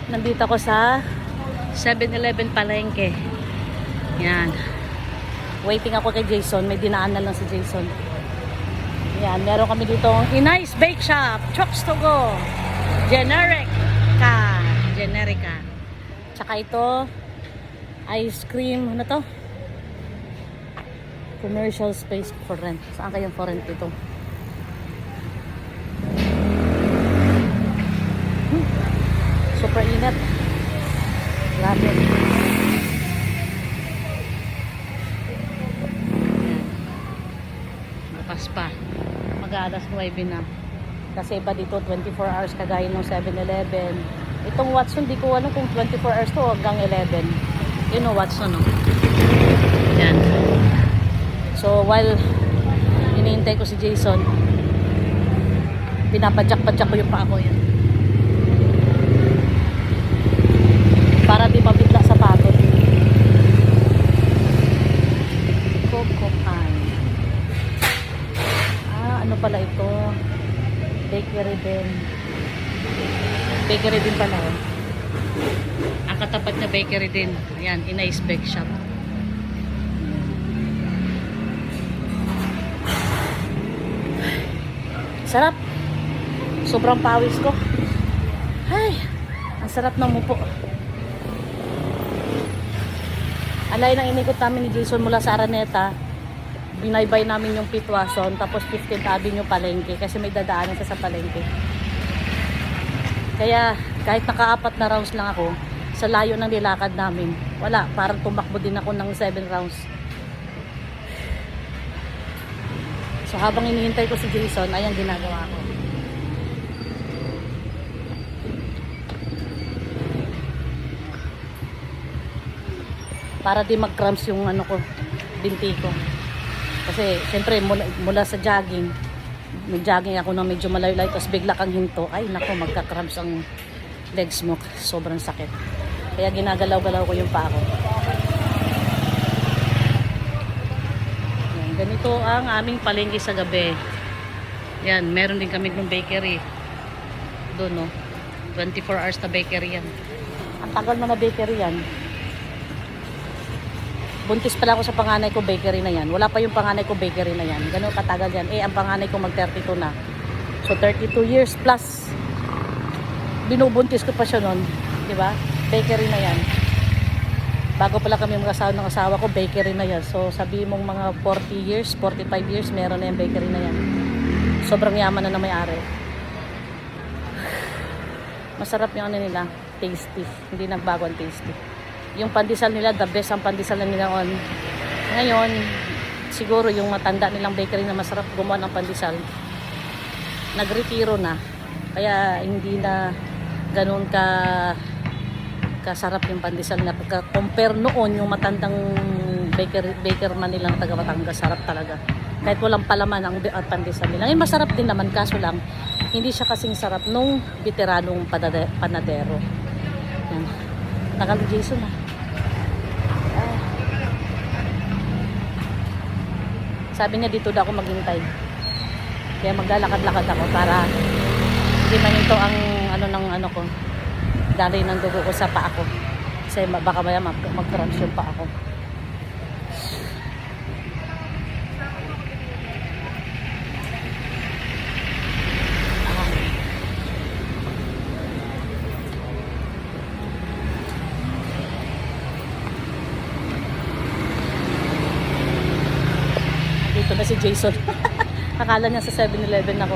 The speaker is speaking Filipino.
Nandito ako sa 7-Eleven palengke. Yan. Waiting ako kay Jason. May dinaan na lang si Jason. Yan. Meron kami dito Inay's Bake Shop. Chokes to go. Generica. Tsaka ito ice cream. Ano to? Commercial space for rent. Saan kayang for rent ito? Super init. Grabe. Bukas pa. Mag-aalas 9 na. Kasi iba dito 24 hours kagaya ng 7-Eleven. Itong Watson, di ko alam kung 24 hours to hanggang 11. You know Watson, no? Yan. So while hinihintay ko si Jason, pinapadyak-padyak ko yung paa ko yan. Para di mabigla sa patot. Coco Pine. Ano pala ito? Bakery din. Bakery din pala. Ang katapat na bakery din. Ayan, Inay's Bake Shop. Sarap. Sobrang pawis ko. Ay, ang sarap ng mupo. Alay nang inikot namin ni Jason mula sa Araneta. Binaybay namin yung Pitwason, tapos 15th Avenue palengke kasi may dadaanan sa palengke. Kaya kahit naka-4 na rounds lang ako, sa layo ng nilakad namin, wala, parang tumakbo din ako ng 7 rounds. So habang hinihintay ko si Jason, ayan ginagawa ko. Para di mag-cramps yung ano ko, binti ko. Kasi siyempre mula sa jogging, nag-jogging ako na medyo malayo-layo, tapos bigla kang hinto, ay nako, magka-cramps ang legs mo, sobrang sakit. Kaya ginagalaw-galaw ko yung paa ko. Yan, ganito ang aming palengke sa gabi. Yan, meron din kami ng bakery. Doon, no? 24 hours na bakery yan. Ang tagal mo na bakery yan. Buntis pala ako sa panganay ko, bakery na yan. Wala pa yung panganay ko, bakery na yan. Ganun katagal yan. Ang panganay ko mag-32 na. So, 32 years plus. Binubuntis ko pa siya nun. Diba? Bakery na yan. Bago pala kami mag-asawa ng asawa ko, bakery na yan. So, sabi mong mga 40 years, 45 years, meron na yung bakery na yan. Sobrang yaman na may-ari. Masarap yung ano nila. Tasty. Hindi nagbago ang tasty. Yung pandesal nila, the best ang pandesal na nila on. Ngayon, siguro yung matanda nilang bakery na masarap gumawa ng pandesal, nagretiro na. Kaya hindi na ganun kasarap yung pandesal na compare noon yung matandang baker man nilang taga Batangas, sarap talaga. Kahit walang palaman ang pandesal nila. Ngayon masarap din naman, kaso lang hindi siya kasing sarap nung veteranong panadero. Yan. Tagal ni Jason ha. Sabi niya dito daw ako maghintay. Kaya maglalakad-lakad ako para hindi maninto ang ano ng ano ko. Dali ng dugo ko sa paa ko. Kasi baka maya mag-crunch yung paa ko. Dito na si Jason. Akala niya sa 7-Eleven ako.